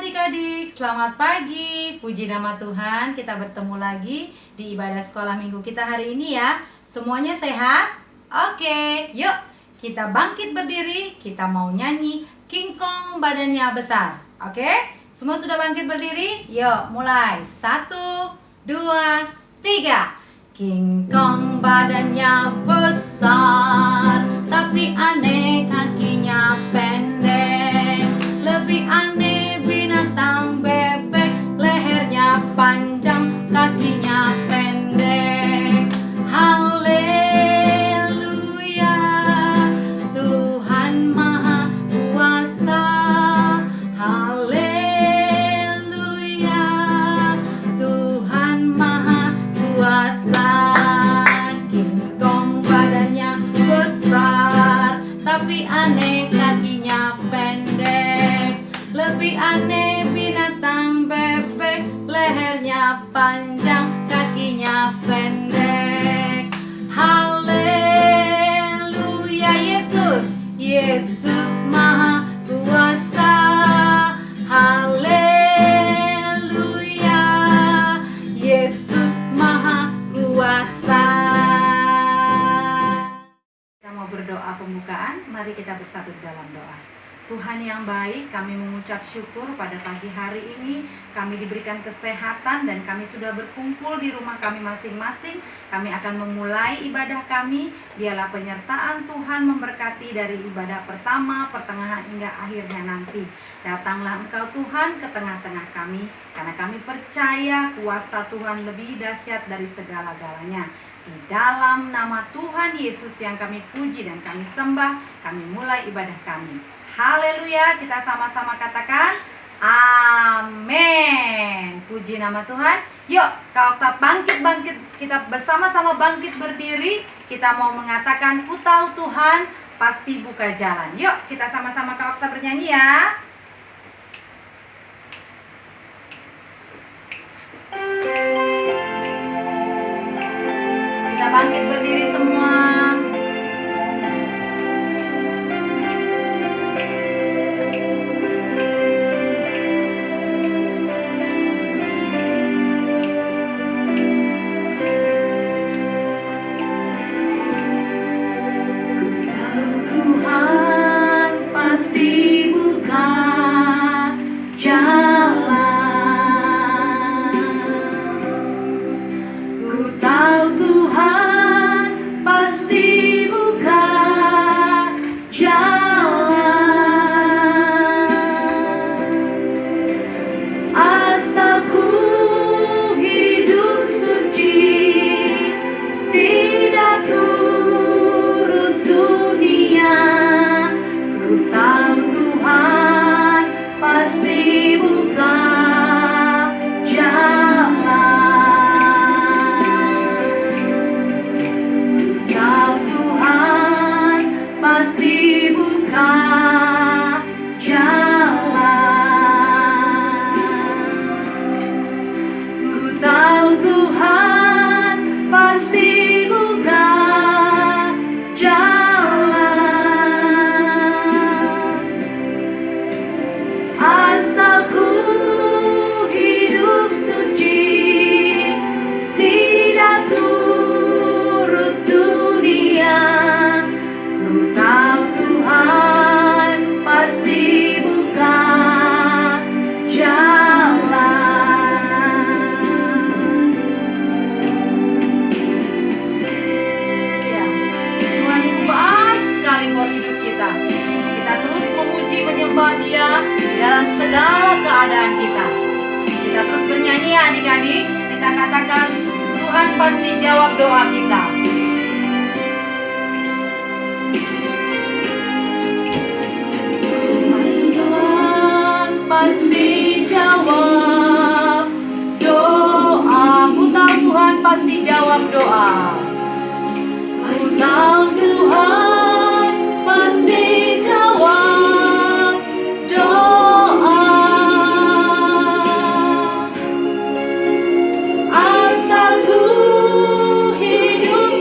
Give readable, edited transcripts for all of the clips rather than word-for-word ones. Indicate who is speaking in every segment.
Speaker 1: adik-adik, selamat pagi. Puji nama Tuhan, kita bertemu lagi di ibadah sekolah minggu kita hari ini ya. Semuanya sehat? Oke, yuk kita bangkit berdiri. Kita mau nyanyi King Kong badannya besar. Oke, semua sudah bangkit berdiri? Yuk mulai, 1, 2, 3. King Kong badannya besar, tapi aneh kakinya pendek. Lebih aneh binatang bebek, lehernya panjang, kakinya pendek. Haleluya, Tuhan Maha Kuasa. Haleluya, Tuhan Maha Kuasa. King Kong badannya besar, tapi aneh kakinya pendek. Lebih aneh binatang bebek, lehernya panjang, kakinya pendek. Haleluya, Yesus, Yesus Maha Kuasa. Haleluya, Yesus Maha Kuasa. Kita mau berdoa pembukaan, mari kita bersatu di dalam doa. Tuhan yang baik, kami mengucap syukur pada pagi hari ini. Kami diberikan kesehatan dan kami sudah berkumpul di rumah kami masing-masing. Kami akan memulai ibadah kami. Biarlah penyertaan Tuhan memberkati dari ibadah pertama, pertengahan hingga akhirnya nanti. Datanglah Engkau Tuhan ke tengah-tengah kami, karena kami percaya kuasa Tuhan lebih dahsyat dari segala-galanya. Di dalam nama Tuhan Yesus yang kami puji dan kami sembah, kami mulai ibadah kami. Haleluya, kita sama-sama katakan amin. Puji nama Tuhan. Yuk, Kak Okta bangkit, kita bersama-sama bangkit berdiri. Kita mau mengatakan, ku tahu Tuhan pasti buka jalan. Yuk, kita sama-sama Kak Okta bernyanyi ya. Kita bangkit berdiri semua. Dia dalam segala keadaan kita. Kita terus bernyanyi ya adik-adik. Kita katakan Tuhan pasti jawab doa kita. Tuhan pasti jawab doa. Ku tahu Tuhan pasti jawab doa. Ku tahu Tuhan pasti jawab doa. Asal ku hidup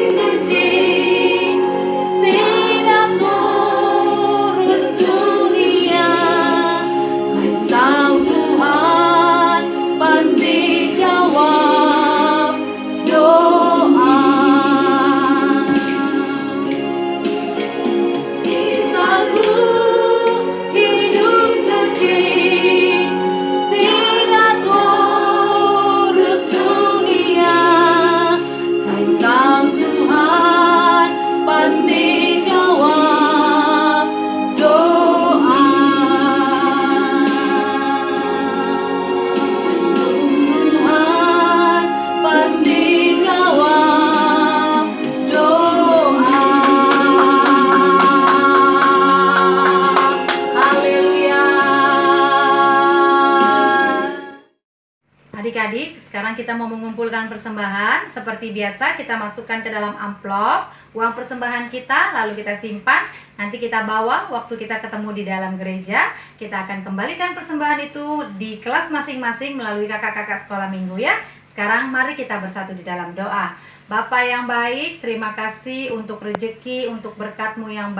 Speaker 1: Adik-adik, sekarang kita mau mengumpulkan persembahan. Seperti biasa, kita masukkan ke dalam amplop uang persembahan kita, lalu kita simpan. Nanti kita bawa waktu kita ketemu di dalam gereja. Kita akan kembalikan persembahan itu di kelas masing-masing melalui kakak-kakak sekolah minggu ya. Sekarang mari kita bersatu di dalam doa. Bapa yang baik, terima kasih untuk rezeki, untuk berkat-Mu yang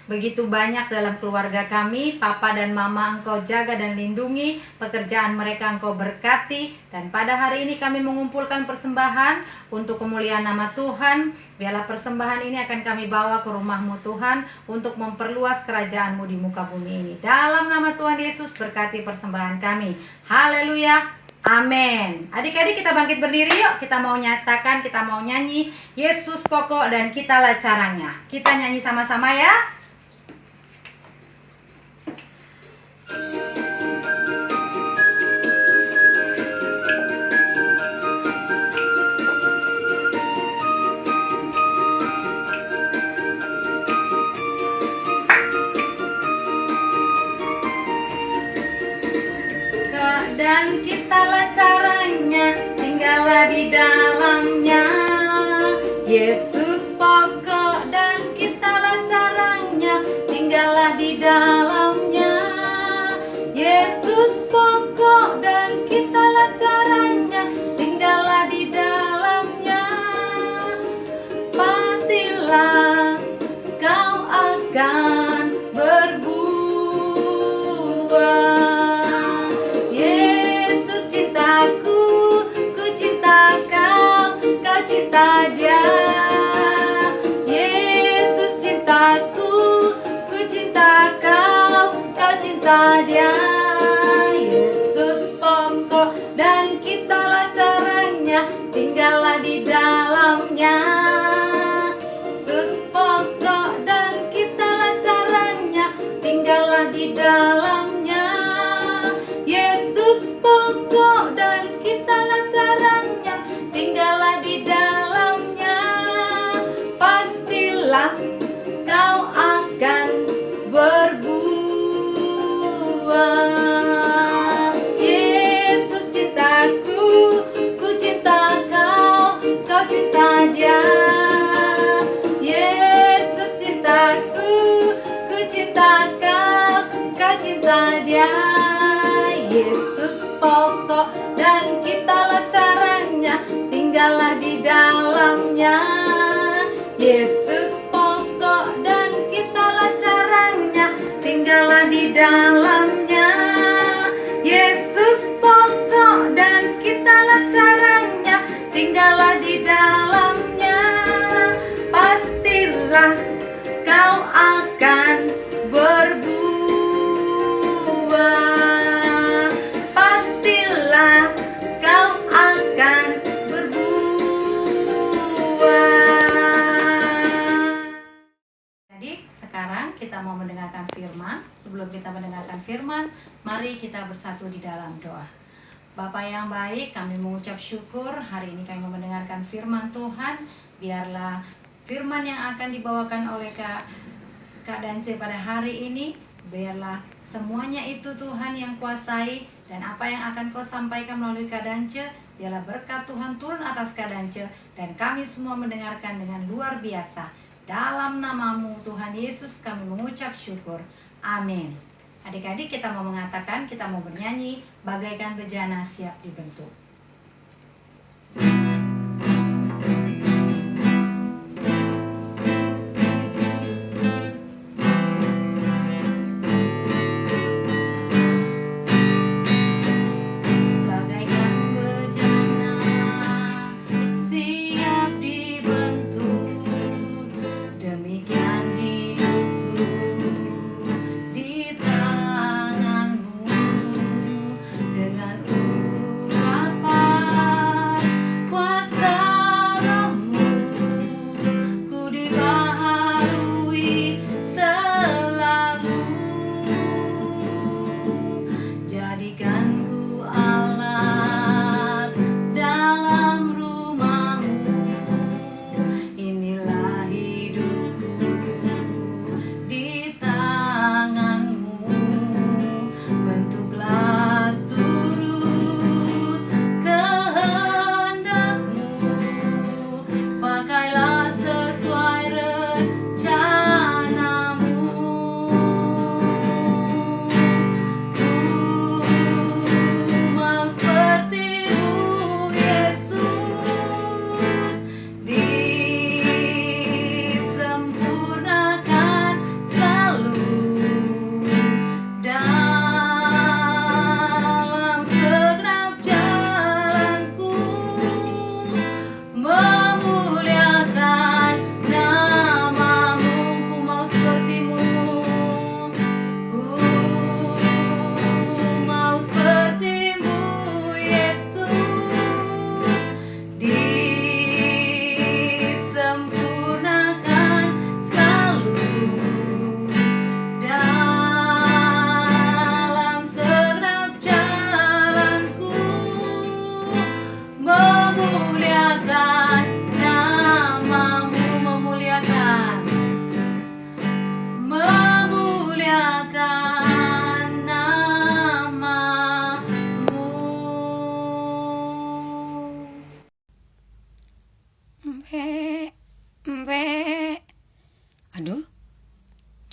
Speaker 1: begitu banyak dalam keluarga kami. Papa dan Mama Engkau jaga dan lindungi, pekerjaan mereka Engkau berkati. Dan pada hari ini kami mengumpulkan persembahan untuk kemuliaan nama Tuhan. Biarlah persembahan ini akan kami bawa ke rumah-Mu Tuhan, untuk memperluas kerajaan-Mu di muka bumi ini. Dalam nama Tuhan Yesus berkati persembahan kami. Haleluya. Amin. Adik-adik, kita bangkit berdiri yuk. Kita mau nyatakan, kita mau nyanyi Yesus pokok dan kitalah caranya. Kita nyanyi sama-sama ya. Dan kitalah caranya, tinggallah di dalamnya. Yesus pokok dan kitalah caranya, tinggallah di dalamnya. Yesus pokok dan kitalah caranya, tinggallah di dalamnya. Pastilah kau akan berbuah. Cinta Dia, Yesus cintaku, ku cinta kau, kau cinta Dia. Yesus pokok dan kitalah caranya, tinggallah di dalamnya. Yesus pokok dan kitalah caranya, tinggallah di dalamnya. Yesus pokok dan kitalah caranya, tinggallah di dalamnya. Pastilah kau akan berbuah. Yesus cintaku, ku cinta kau, kau cinta Dia. Yesus cintaku, ku cinta kau, kau cinta Dia. Yesus pokok dan kitalah caranya, tinggallah di dalamnya. Yesus pokok dan kitalah caranya, tinggallah di dalamnya. Yesus pokok dan kitalah caranya, tinggallah di dalamnya. Pastilah kau akan berbuah. Pastilah kau akan sekarang kita mau mendengarkan firman. Sebelum kita mendengarkan firman, mari kita bersatu di dalam doa. Bapa yang baik, kami mengucap syukur hari ini kami mau mendengarkan firman Tuhan. Biarlah firman yang akan dibawakan oleh Kak Dance pada hari ini, biarlah semuanya itu Tuhan yang kuasai. Dan apa yang akan Kau sampaikan melalui Kak Dance, biarlah berkat Tuhan turun atas Kak Dance, dan kami semua mendengarkan dengan luar biasa. Dalam nama-Mu Tuhan Yesus kami mengucap syukur. Amin. Adik-adik, kita mau mengatakan, kita mau bernyanyi bagaikan bejana siap dibentuk. Dengan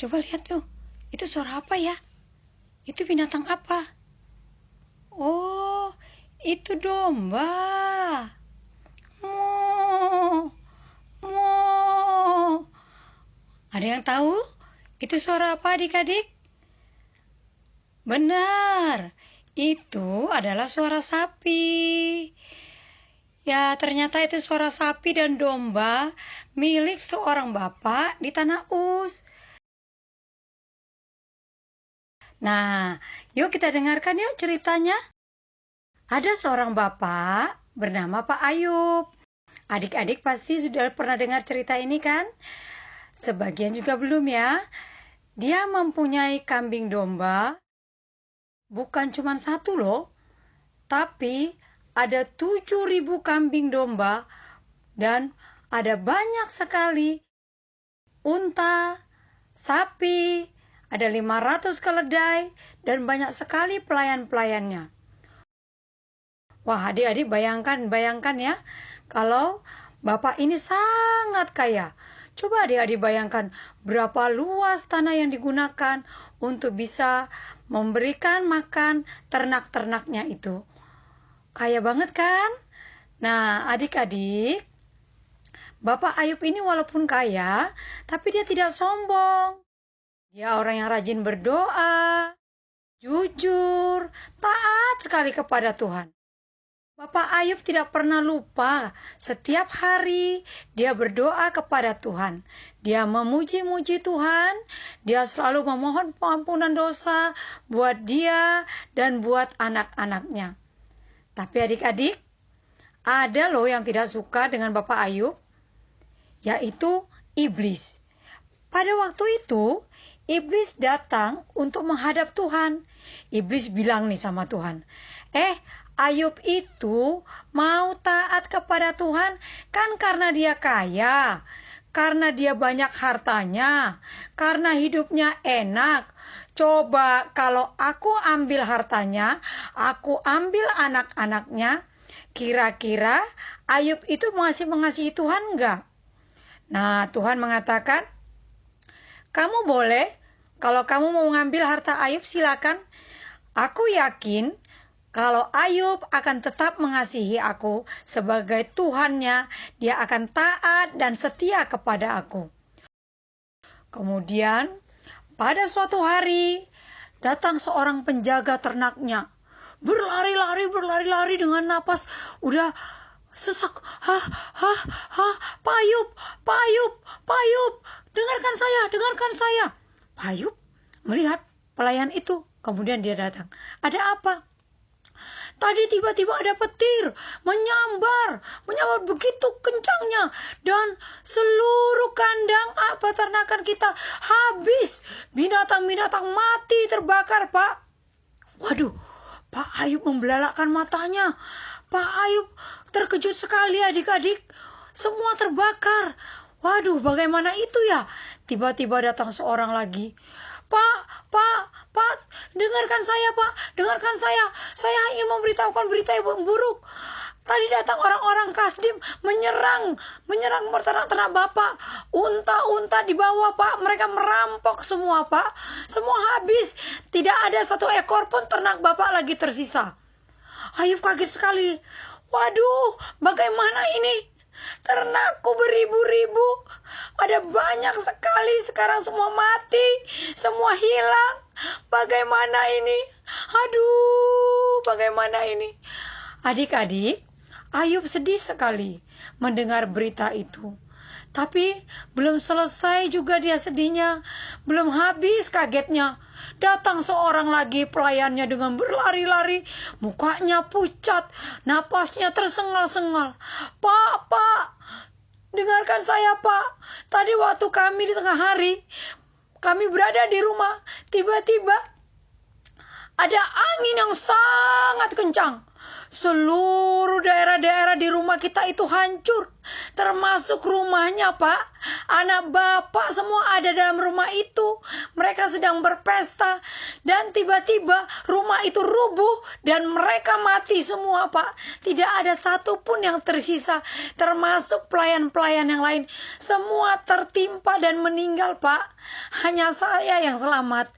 Speaker 2: Coba lihat tuh, itu suara apa ya? Itu binatang apa? Oh, itu domba. Mo, mo. Ada yang tahu? Itu suara apa adik-adik? Benar, itu adalah suara sapi. Ya, ternyata itu suara sapi dan domba milik seorang bapak di Tanah Us. Nah, yuk kita dengarkan yuk ceritanya. Ada seorang bapak bernama Pak Ayub. Adik-adik pasti sudah pernah dengar cerita ini kan? Sebagian juga belum ya. Dia mempunyai kambing domba, bukan cuma satu loh, tapi ada 7.000 kambing domba dan ada banyak sekali unta, sapi, ada 500 keledai dan banyak sekali pelayan-pelayannya. Wah, adik-adik bayangkan ya, kalau bapak ini sangat kaya. Coba adik-adik bayangkan berapa luas tanah yang digunakan untuk bisa memberikan makan ternak-ternaknya itu. Kaya banget kan? Nah, adik-adik, Bapak Ayub ini walaupun kaya, tapi dia tidak sombong. Dia orang yang rajin berdoa, jujur, taat sekali kepada Tuhan. Bapak Ayub tidak pernah lupa, setiap hari dia berdoa kepada Tuhan. Dia memuji-muji Tuhan, dia selalu memohon pengampunan dosa buat dia dan buat anak-anaknya. Tapi adik-adik, ada loh yang tidak suka dengan Bapak Ayub, yaitu iblis. Pada waktu itu, iblis datang untuk menghadap Tuhan. Iblis bilang nih sama Tuhan, Ayub itu mau taat kepada Tuhan kan karena dia kaya, karena dia banyak hartanya, karena hidupnya enak. Coba kalau aku ambil hartanya, aku ambil anak-anaknya, kira-kira Ayub itu masih mengasihi Tuhan enggak? Nah, Tuhan mengatakan, kamu boleh, kalau kamu mau mengambil harta Ayub silakan. Aku yakin kalau Ayub akan tetap mengasihi aku sebagai Tuhannya, dia akan taat dan setia kepada aku. Kemudian pada suatu hari datang seorang penjaga ternaknya, berlari-lari dengan napas udah sesak. Pak Ayub, dengarkan saya. Pak Ayub melihat pelayan itu, kemudian dia datang. Ada apa? Tadi tiba-tiba ada petir menyambar begitu kencangnya dan seluruh kandang peternakan kita habis. Binatang-binatang mati terbakar, Pak. Waduh, Pak Ayub membelalakkan matanya. Pak Ayub terkejut sekali adik-adik. Semua terbakar. Waduh, bagaimana itu ya? Tiba-tiba datang seorang lagi. Pak, dengarkan saya. Saya ingin memberitahukan berita yang buruk. Tadi datang orang-orang Kasdim menyerang ternak-ternak Bapak. Unta-unta di bawah, Pak. Mereka merampok semua, Pak. Semua habis. Tidak ada satu ekor pun ternak Bapak lagi tersisa. Ayub kaget sekali. Waduh, bagaimana ini? Ternakku beribu-ribu, ada banyak sekali, sekarang semua mati, semua hilang. Bagaimana ini? Aduh, bagaimana ini? Adik-adik, Ayub sedih sekali mendengar berita itu. Tapi belum selesai juga dia sedihnya, belum habis kagetnya. Datang seorang lagi pelayannya dengan berlari-lari, mukanya pucat, napasnya tersengal-sengal. Pak, dengarkan saya, Pak. Tadi waktu kami di tengah hari, kami berada di rumah, tiba-tiba ada angin yang sangat kencang. Seluruh daerah-daerah di rumah kita itu hancur, termasuk rumahnya, Pak. Anak Bapak semua ada dalam rumah itu. Mereka sedang berpesta dan tiba-tiba rumah itu rubuh dan mereka mati semua, Pak. Tidak ada satupun yang tersisa, termasuk pelayan-pelayan yang lain. Semua tertimpa dan meninggal, Pak. Hanya saya yang selamat.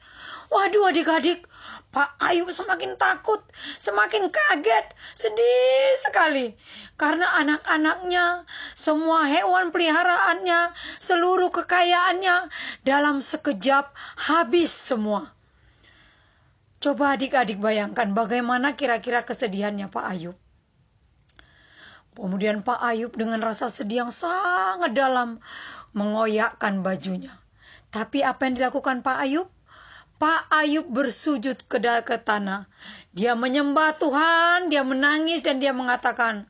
Speaker 2: Waduh, adik-adik, Pak Ayub semakin takut, semakin kaget, sedih sekali. Karena anak-anaknya, semua hewan peliharaannya, seluruh kekayaannya dalam sekejap habis semua. Coba adik-adik bayangkan bagaimana kira-kira kesedihannya Pak Ayub. Kemudian Pak Ayub dengan rasa sedih yang sangat dalam mengoyakkan bajunya. Tapi apa yang dilakukan Pak Ayub? Pak Ayub bersujud ke tanah. Dia menyembah Tuhan, dia menangis dan dia mengatakan,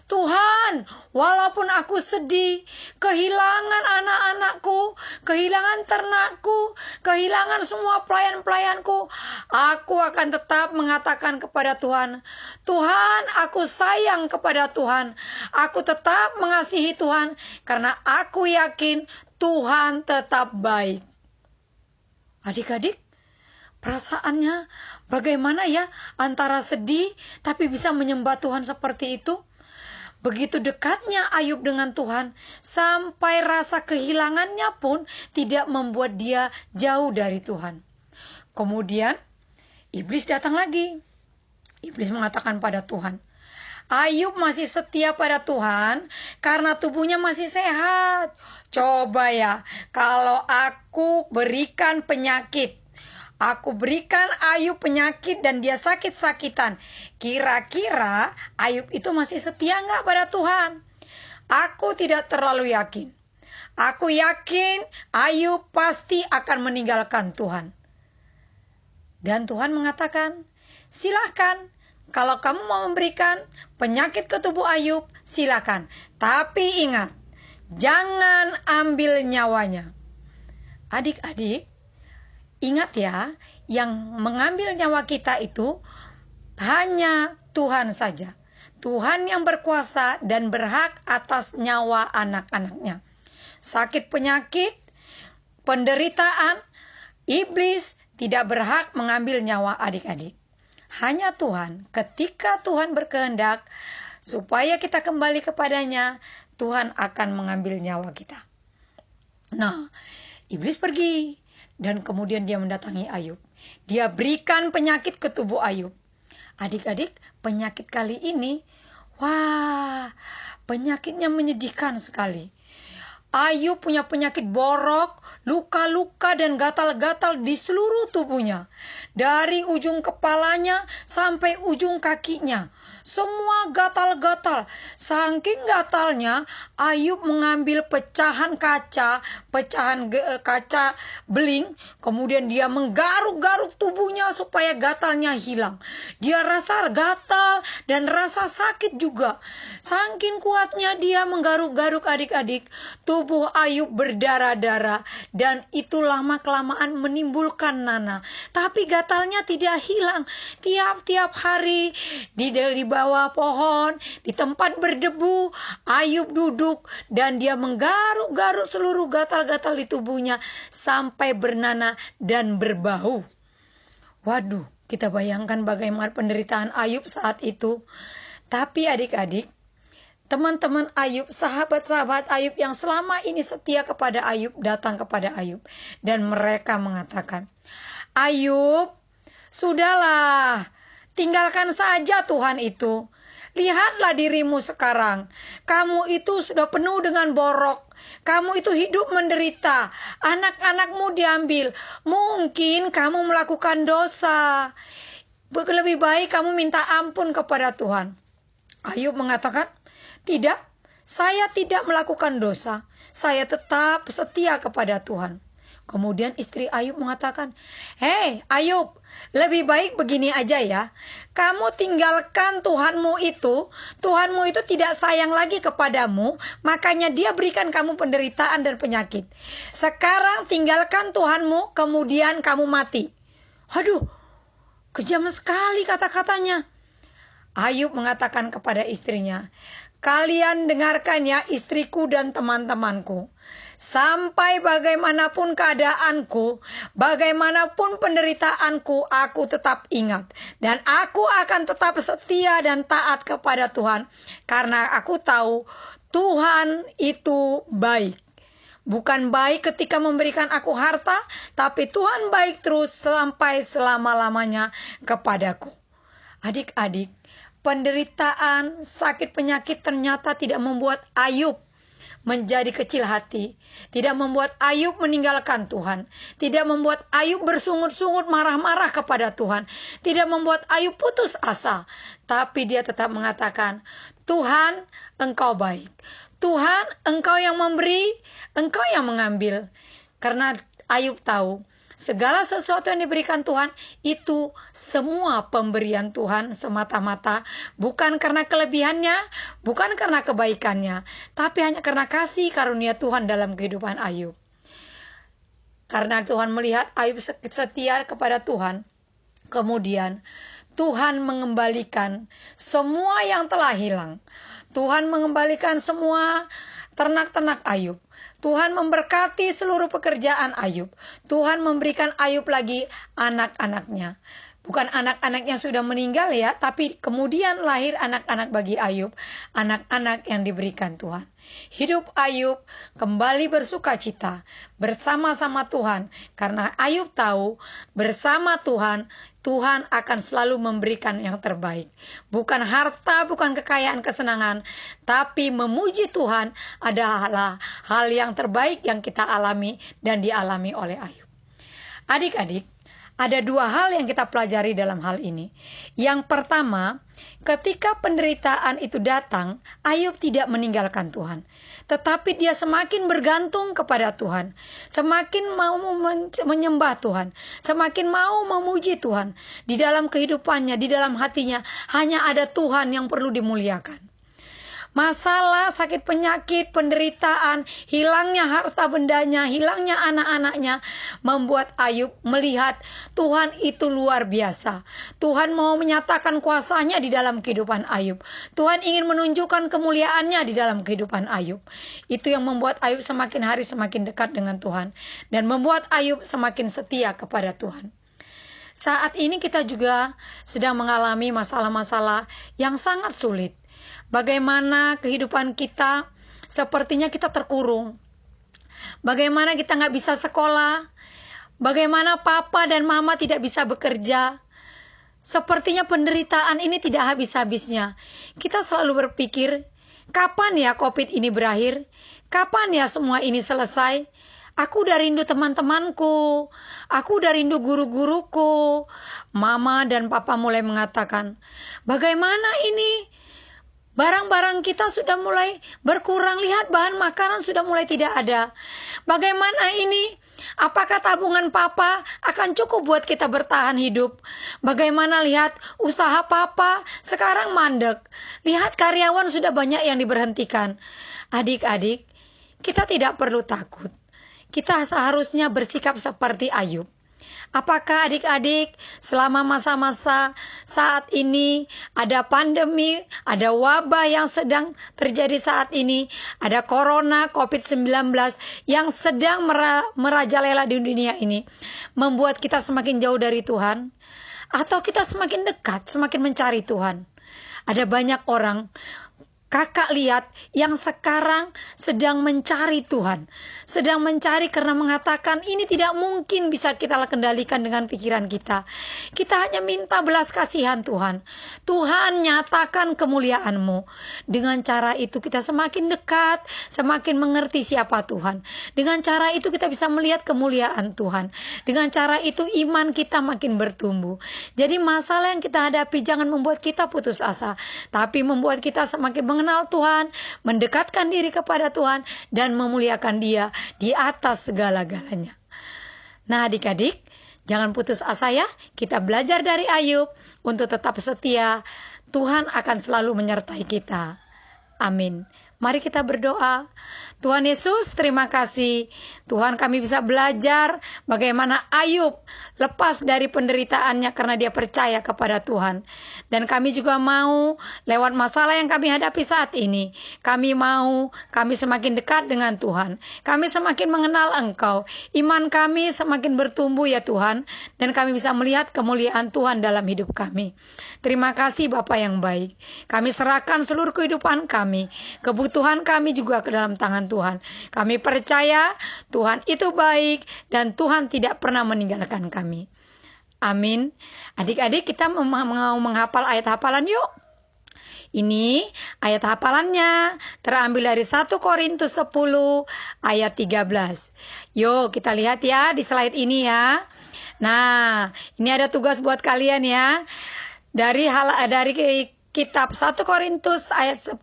Speaker 2: Tuhan, walaupun aku sedih, kehilangan anak-anakku, kehilangan ternakku, kehilangan semua pelayan-pelayanku, aku akan tetap mengatakan kepada Tuhan, Tuhan, aku sayang kepada Tuhan, aku tetap mengasihi Tuhan, karena aku yakin Tuhan tetap baik. Adik-adik, perasaannya bagaimana ya antara sedih tapi bisa menyembah Tuhan seperti itu? Begitu dekatnya Ayub dengan Tuhan, sampai rasa kehilangannya pun tidak membuat dia jauh dari Tuhan. Kemudian iblis datang lagi. Iblis mengatakan pada Tuhan, Ayub masih setia pada Tuhan karena tubuhnya masih sehat. Coba ya, kalau aku berikan penyakit, aku berikan Ayub penyakit dan dia sakit-sakitan, kira-kira Ayub itu masih setia nggak pada Tuhan? Aku tidak terlalu yakin. Aku yakin Ayub pasti akan meninggalkan Tuhan. Dan Tuhan mengatakan, silahkan, kalau kamu mau memberikan penyakit ke tubuh Ayub, silakan. Tapi ingat, jangan ambil nyawanya. Adik-adik, ingat ya, yang mengambil nyawa kita itu hanya Tuhan saja. Tuhan yang berkuasa dan berhak atas nyawa anak-anaknya. Sakit penyakit, penderitaan, iblis tidak berhak mengambil nyawa adik-adik. Hanya Tuhan, ketika Tuhan berkehendak supaya kita kembali kepadanya, Tuhan akan mengambil nyawa kita. Nah, iblis pergi dan kemudian dia mendatangi Ayub. Dia berikan penyakit ke tubuh Ayub. Adik-adik, penyakit kali ini, wah, penyakitnya menyedihkan sekali. Ayub punya penyakit borok, luka-luka dan gatal-gatal di seluruh tubuhnya. Dari ujung kepalanya sampai ujung kakinya. Semua gatal-gatal. Saking gatalnya, Ayub mengambil pecahan kaca beling. Kemudian dia menggaruk-garuk tubuhnya supaya gatalnya hilang. Dia rasa gatal dan rasa sakit juga. Saking kuatnya dia menggaruk-garuk adik-adik. Tubuh Ayub berdarah-darah. Dan itu lama-kelamaan menimbulkan nanah. Tapi gatalnya tidak hilang. Tiap-tiap hari di bawah pohon, di tempat berdebu, Ayub duduk dan dia menggaruk-garuk seluruh gatal-gatal di tubuhnya sampai bernanah dan berbau. Waduh, kita bayangkan bagaimana penderitaan Ayub saat itu. Tapi adik-adik, teman-teman Ayub, sahabat-sahabat Ayub yang selama ini setia kepada Ayub datang kepada Ayub dan mereka mengatakan, Ayub, sudahlah, tinggalkan saja Tuhan itu. Lihatlah dirimu sekarang. Kamu itu sudah penuh dengan borok. Kamu itu hidup menderita. Anak-anakmu diambil. Mungkin kamu melakukan dosa. Lebih baik kamu minta ampun kepada Tuhan. Ayub mengatakan, tidak, saya tidak melakukan dosa. Saya tetap setia kepada Tuhan. Kemudian istri Ayub mengatakan, hei Ayub, lebih baik begini aja ya. Kamu tinggalkan Tuhanmu itu tidak sayang lagi kepadamu, makanya dia berikan kamu penderitaan dan penyakit. Sekarang tinggalkan Tuhanmu, kemudian kamu mati. Aduh, Kejam sekali kata-katanya. Ayub mengatakan kepada istrinya, "Kalian dengarkan ya istriku dan teman-temanku. Sampai bagaimanapun keadaanku, bagaimanapun penderitaanku, aku tetap ingat. Dan aku akan tetap setia dan taat kepada Tuhan. Karena aku tahu Tuhan itu baik. Bukan baik ketika memberikan aku harta, tapi Tuhan baik terus sampai selama-lamanya kepadaku." Adik-adik, penderitaan, sakit penyakit ternyata tidak membuat Ayub menjadi kecil hati, tidak membuat Ayub meninggalkan Tuhan, tidak membuat Ayub bersungut-sungut marah-marah kepada Tuhan, tidak membuat Ayub putus asa, tapi dia tetap mengatakan, "Tuhan, Engkau baik. Tuhan, Engkau yang memberi, Engkau yang mengambil." Karena Ayub tahu segala sesuatu yang diberikan Tuhan itu semua pemberian Tuhan semata-mata, bukan karena kelebihannya, bukan karena kebaikannya, tapi hanya karena kasih karunia Tuhan dalam kehidupan Ayub. Karena Tuhan melihat Ayub setia kepada Tuhan, kemudian Tuhan mengembalikan semua yang telah hilang. Tuhan mengembalikan semua ternak-ternak Ayub. Tuhan memberkati seluruh pekerjaan Ayub. Tuhan memberikan Ayub lagi anak-anaknya. Bukan anak-anaknya sudah meninggal ya, tapi kemudian lahir anak-anak bagi Ayub. Anak-anak yang diberikan Tuhan. Hidup Ayub kembali bersuka cita bersama-sama Tuhan. Karena Ayub tahu bersama Tuhan, Tuhan akan selalu memberikan yang terbaik. Bukan harta, bukan kekayaan, kesenangan, tapi memuji Tuhan adalah hal yang terbaik yang kita alami dan dialami oleh Ayub. Adik-adik, ada dua hal yang kita pelajari dalam hal ini. Yang pertama, ketika penderitaan itu datang, Ayub tidak meninggalkan Tuhan. Tetapi dia semakin bergantung kepada Tuhan. Semakin mau menyembah Tuhan. Semakin mau memuji Tuhan. Di dalam kehidupannya, di dalam hatinya, hanya ada Tuhan yang perlu dimuliakan. Masalah, sakit penyakit, penderitaan, hilangnya harta bendanya, hilangnya anak-anaknya, membuat Ayub melihat Tuhan itu luar biasa. Tuhan mau menyatakan kuasanya di dalam kehidupan Ayub. Tuhan ingin menunjukkan kemuliaannya di dalam kehidupan Ayub. Itu yang membuat Ayub semakin hari semakin dekat dengan Tuhan. Dan membuat Ayub semakin setia kepada Tuhan. Saat ini kita juga sedang mengalami masalah-masalah yang sangat sulit. Bagaimana kehidupan kita sepertinya kita terkurung. Bagaimana kita gak bisa sekolah. Bagaimana papa dan mama tidak bisa bekerja. Sepertinya penderitaan ini tidak habis-habisnya. Kita selalu berpikir, kapan ya COVID ini berakhir? Kapan ya semua ini selesai? Aku udah rindu teman-temanku. Aku udah rindu guru-guruku. Mama dan papa mulai mengatakan, bagaimana ini? Barang-barang kita sudah mulai berkurang. Lihat, bahan makanan sudah mulai tidak ada. Bagaimana ini? Apakah tabungan papa akan cukup buat kita bertahan hidup? Bagaimana lihat usaha papa sekarang mandek. Lihat karyawan sudah banyak yang diberhentikan. Adik-adik, kita tidak perlu takut. Kita seharusnya bersikap seperti Ayub. Apakah adik-adik selama masa-masa saat ini ada pandemi, ada wabah yang sedang terjadi saat ini, ada corona, COVID-19 yang sedang merajalela di dunia ini, membuat kita semakin jauh dari Tuhan? Atau kita semakin dekat, semakin mencari Tuhan? Ada banyak orang, kakak lihat, yang sekarang sedang mencari Tuhan. Sedang mencari karena mengatakan ini tidak mungkin bisa kita kendalikan dengan pikiran kita. Kita hanya minta belas kasihan Tuhan. Tuhan, nyatakan kemuliaan-Mu. Dengan cara itu kita semakin dekat, semakin mengerti siapa Tuhan. Dengan cara itu kita bisa melihat kemuliaan Tuhan. Dengan cara itu iman kita makin bertumbuh. Jadi masalah yang kita hadapi jangan membuat kita putus asa, tapi membuat kita semakin mengenal Tuhan, mendekatkan diri kepada Tuhan, dan memuliakan Dia di atas segala-galanya. Nah adik-adik, jangan putus asa ya. Kita belajar dari Ayub untuk tetap setia. Tuhan akan selalu menyertai kita. Amin. Mari kita berdoa. Tuhan Yesus, terima kasih. Tuhan, kami bisa belajar bagaimana Ayub lepas dari penderitaannya karena dia percaya kepada Tuhan. Dan kami juga mau lewat masalah yang kami hadapi saat ini, kami semakin dekat dengan Tuhan. Kami semakin mengenal Engkau. Iman kami semakin bertumbuh ya Tuhan. Dan kami bisa melihat kemuliaan Tuhan dalam hidup kami. Terima kasih Bapa yang baik. Kami serahkan seluruh kehidupan kami, kebutuhan kami juga ke dalam tangan Tuhan. Kami percaya Tuhan itu baik dan Tuhan tidak pernah meninggalkan kami. Amin. Adik-adik, kita mau menghafal ayat hafalan yuk. Ini ayat hafalannya terambil dari 1 Korintus 10 ayat 13. Yuk kita lihat ya di slide ini ya. Nah, ini ada tugas buat kalian ya. Dari kitab 1 Korintus ayat 10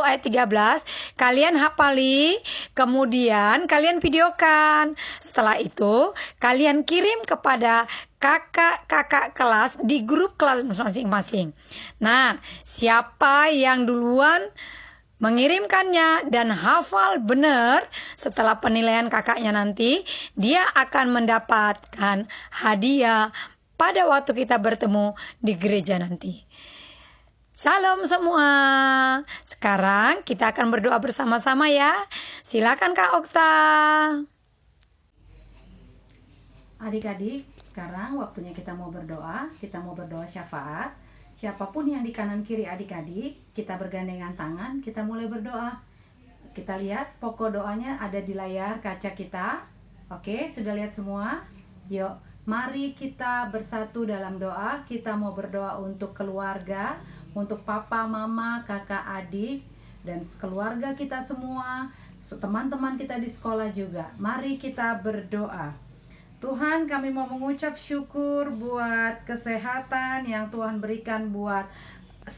Speaker 2: ayat 13, kalian hafali, kemudian kalian videokan. Setelah itu, kalian kirim kepada kakak-kakak kelas di grup kelas masing-masing. Nah, siapa yang duluan mengirimkannya dan hafal benar, setelah penilaian kakaknya nanti, dia akan mendapatkan hadiah pada waktu kita bertemu di gereja nanti. Shalom semua. Sekarang kita akan berdoa bersama-sama ya. Silakan Kak Okta.
Speaker 1: Adik-adik, sekarang waktunya kita mau berdoa syafaat. Siapapun yang di kanan kiri adik-adik, kita bergandengan tangan, kita mulai berdoa. Kita lihat pokok doanya ada di layar kaca kita. Oke, sudah lihat semua? Yuk, mari kita bersatu dalam doa. Kita mau berdoa untuk keluarga, untuk papa, mama, kakak, adik, dan keluarga kita semua, teman-teman kita di sekolah juga. Mari kita berdoa. Tuhan, kami mau mengucap syukur buat kesehatan yang Tuhan berikan buat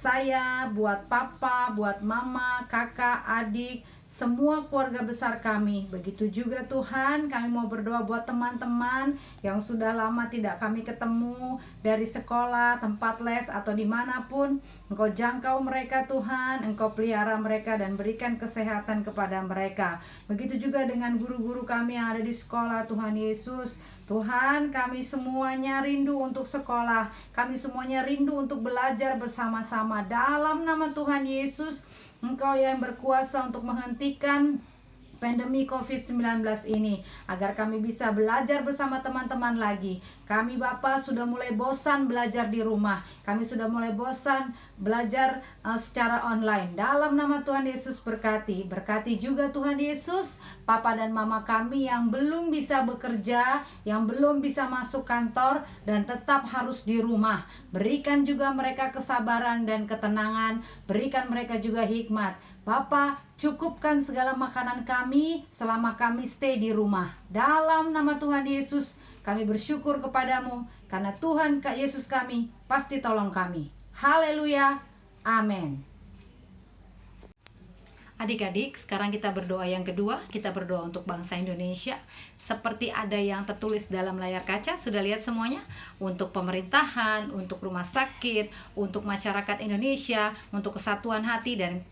Speaker 1: saya, buat papa, buat mama, kakak, adik, semua keluarga besar kami. Begitu juga Tuhan, kami mau berdoa buat teman-teman yang sudah lama tidak kami ketemu dari sekolah, tempat les, atau dimanapun. Engkau jangkau mereka Tuhan, Engkau pelihara mereka dan berikan kesehatan kepada mereka. Begitu juga dengan guru-guru kami yang ada di sekolah Tuhan Yesus. Tuhan, kami semuanya rindu untuk sekolah. Kami semuanya rindu untuk belajar bersama-sama. Dalam nama Tuhan Yesus, Engkau yang berkuasa untuk menghentikan pandemi COVID-19 ini, agar kami bisa belajar bersama teman-teman lagi. Kami Bapa sudah mulai bosan belajar di rumah. Kami sudah mulai bosan belajar secara online. Dalam nama Tuhan Yesus berkati juga Tuhan Yesus, Papa dan Mama kami yang belum bisa bekerja, yang belum bisa masuk kantor dan tetap harus di rumah. Berikan juga mereka kesabaran dan ketenangan, berikan mereka juga hikmat. Bapa, cukupkan segala makanan kami selama kami stay di rumah. Dalam nama Tuhan Yesus, kami bersyukur kepadamu, karena Tuhan Yesus kami pasti tolong kami. Haleluya, amin. Adik-adik, sekarang kita berdoa yang kedua. Kita berdoa untuk bangsa Indonesia. Seperti ada yang tertulis dalam layar kaca, sudah lihat semuanya? Untuk pemerintahan, untuk rumah sakit, untuk masyarakat Indonesia, untuk kesatuan hati dan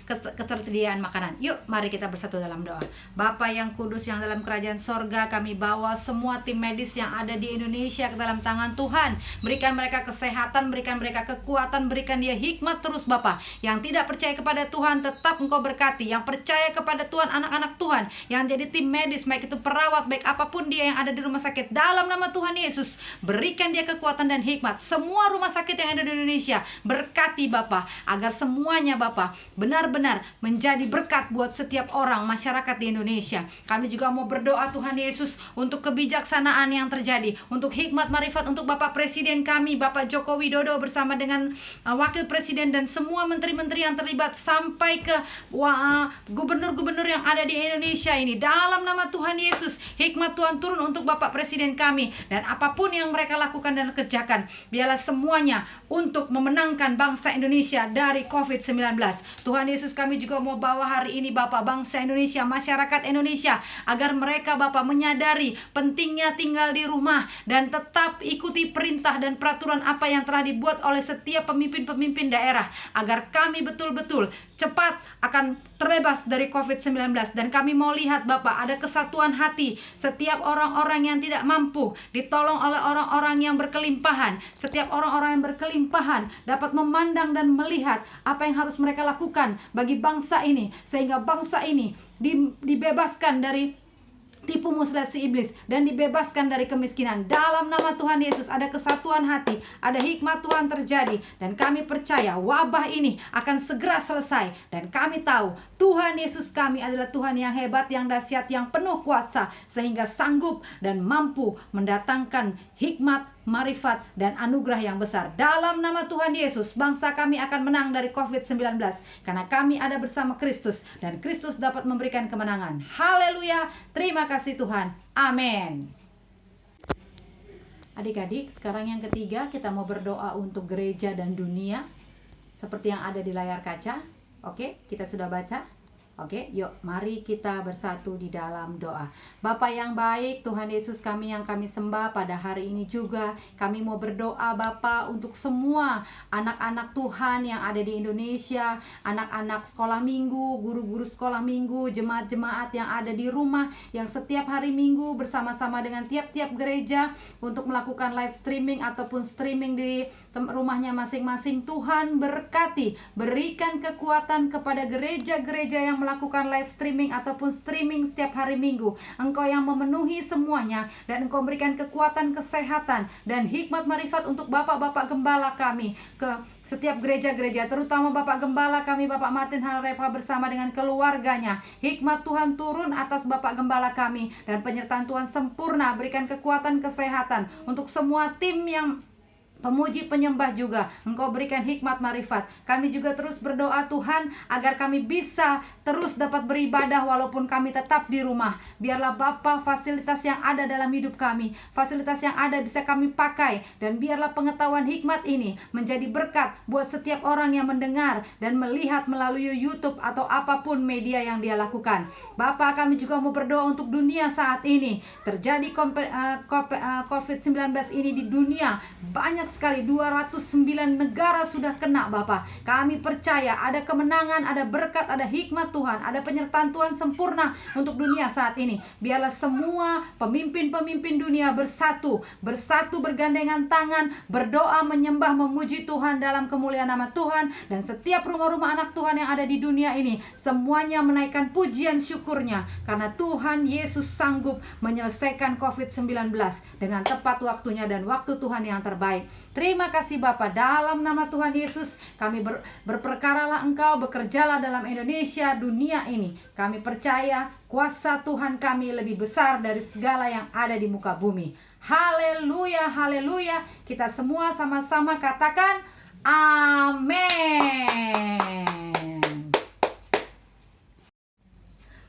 Speaker 1: ketersediaan makanan. Yuk, mari kita bersatu dalam doa. Bapa yang kudus yang dalam kerajaan sorga, kami bawa semua tim medis yang ada di Indonesia ke dalam tangan Tuhan. Berikan mereka kesehatan, berikan mereka kekuatan, berikan dia hikmat terus Bapa. Yang tidak percaya kepada Tuhan, tetap Engkau berkati. Yang percaya kepada Tuhan, anak-anak Tuhan, yang jadi tim medis, baik itu perawat, baik apapun dia yang ada di rumah sakit, dalam nama Tuhan Yesus, berikan dia kekuatan dan hikmat. Semua rumah sakit yang ada di Indonesia, berkati Bapa, agar semuanya Bapa benar-benar menjadi berkat buat setiap orang masyarakat di Indonesia. Kami juga mau berdoa Tuhan Yesus untuk kebijaksanaan yang terjadi, untuk hikmat marifat untuk Bapak Presiden kami, Bapak Joko Widodo bersama dengan Wakil Presiden dan semua menteri-menteri yang terlibat sampai ke gubernur-gubernur yang ada di Indonesia ini. Dalam nama Tuhan Yesus, hikmat Tuhan turun untuk Bapak Presiden kami, dan apapun yang mereka lakukan dan kerjakan, biarlah semuanya untuk memenangkan bangsa Indonesia dari COVID-19. Tuhan Yesus, kami juga mau bawa hari ini Bapak, bangsa Indonesia, masyarakat Indonesia, agar mereka Bapak menyadari pentingnya tinggal di rumah dan tetap ikuti perintah dan peraturan apa yang telah dibuat oleh setiap pemimpin-pemimpin daerah, agar kami betul-betul cepat akan terbebas dari COVID-19. Dan kami mau lihat Bapak, ada kesatuan hati. Setiap orang-orang yang tidak mampu ditolong oleh orang-orang yang berkelimpahan. Setiap orang-orang yang berkelimpahan dapat memandang dan melihat apa yang harus mereka lakukan bagi bangsa ini, sehingga bangsa ini dibebaskan dari tipu muslihat si iblis dan dibebaskan dari kemiskinan. Dalam nama Tuhan Yesus ada kesatuan hati, ada hikmat Tuhan terjadi, dan kami percaya wabah ini akan segera selesai. Dan kami tahu Tuhan Yesus kami adalah Tuhan yang hebat, yang dahsyat, yang penuh kuasa, sehingga sanggup dan mampu mendatangkan hikmat, marifat, dan anugerah yang besar. Dalam nama Tuhan Yesus, bangsa kami akan menang dari COVID-19, karena kami ada bersama Kristus, dan Kristus dapat memberikan kemenangan. Haleluya, terima kasih Tuhan, amin. Adik-adik, sekarang yang ketiga, kita mau berdoa untuk gereja dan dunia, seperti yang ada di layar kaca. Oke, kita sudah baca. Oke, yuk mari kita bersatu di dalam doa. Bapa yang baik, Tuhan Yesus kami yang kami sembah pada hari ini juga, kami mau berdoa Bapa untuk semua anak-anak Tuhan yang ada di Indonesia, anak-anak sekolah minggu, guru-guru sekolah minggu, jemaat-jemaat yang ada di rumah, yang setiap hari Minggu bersama-sama dengan tiap-tiap gereja untuk melakukan live streaming ataupun streaming di rumahnya masing-masing. Tuhan berkati, berikan kekuatan kepada gereja-gereja yang melakukan live streaming ataupun streaming setiap hari Minggu. Engkau yang memenuhi semuanya, dan Engkau berikan kekuatan, kesehatan, dan hikmat marifat untuk Bapak-Bapak Gembala kami ke setiap gereja-gereja, terutama Bapak Gembala kami, Bapak Martin Hanarepa bersama dengan keluarganya. Hikmat Tuhan turun atas Bapak Gembala kami, dan penyertaan Tuhan sempurna. Berikan kekuatan, kesehatan untuk semua tim yang pemuji penyembah juga. Engkau berikan hikmat marifat. Kami juga terus berdoa Tuhan, agar kami bisa terus dapat beribadah walaupun kami tetap di rumah. Biarlah Bapa, fasilitas yang ada dalam hidup kami, fasilitas yang ada bisa kami pakai, dan biarlah pengetahuan hikmat ini menjadi berkat buat setiap orang yang mendengar dan melihat melalui YouTube atau apapun media yang dia lakukan. Bapa, kami juga mau berdoa untuk dunia saat ini. Terjadi COVID-19 ini di dunia, banyak sekali, 209 negara sudah kena Bapa. Kami percaya ada kemenangan, ada berkat, ada hikmat Tuhan, ada penyertaan Tuhan sempurna untuk dunia saat ini. Biarlah semua pemimpin-pemimpin dunia bersatu bergandengan tangan, berdoa, menyembah, memuji Tuhan dalam kemuliaan nama Tuhan. Dan setiap rumah-rumah anak Tuhan yang ada di dunia ini, semuanya menaikkan pujian syukurnya, karena Tuhan Yesus sanggup menyelesaikan COVID-19 dengan tepat waktunya dan waktu Tuhan yang terbaik. Terima kasih Bapa, dalam nama Tuhan Yesus kami berperkaralah Engkau, bekerjalah dalam Indonesia, dunia ini. Kami percaya kuasa Tuhan kami lebih besar dari segala yang ada di muka bumi. Haleluya, haleluya. Kita semua sama-sama katakan amin.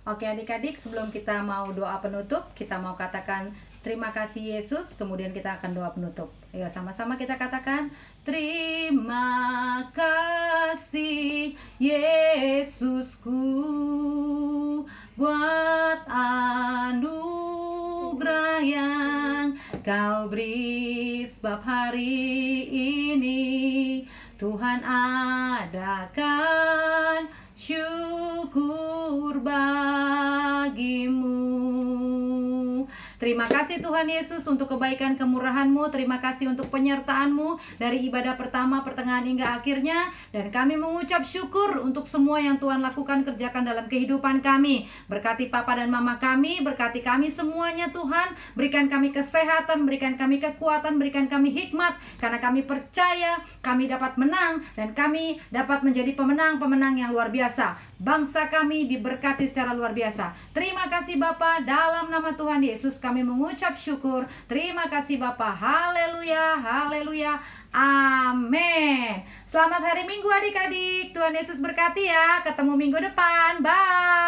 Speaker 1: Oke adik-adik, sebelum kita mau doa penutup, kita mau katakan terima kasih Yesus, kemudian kita akan doa penutup. Ayo sama-sama kita katakan, terima kasih Yesusku buat anugerah yang Kau beri sebab hari ini Tuhan adakan syukur bagimu. Terima kasih Tuhan Yesus untuk kebaikan kemurahan-Mu. Terima kasih untuk penyertaan-Mu dari ibadah pertama, pertengahan hingga akhirnya. Dan kami mengucap syukur untuk semua yang Tuhan lakukan, kerjakan dalam kehidupan kami. Berkati Papa dan Mama kami, berkati kami semuanya Tuhan. Berikan kami kesehatan, berikan kami kekuatan, berikan kami hikmat. Karena kami percaya kami dapat menang, dan kami dapat menjadi pemenang-pemenang yang luar biasa. Bangsa kami diberkati secara luar biasa. Terima kasih Bapa, dalam nama Tuhan Yesus kami mengucap syukur. Terima kasih Bapa. Haleluya, haleluya, amin. Selamat hari Minggu adik-adik. Tuhan Yesus berkati ya. Ketemu minggu depan. Bye.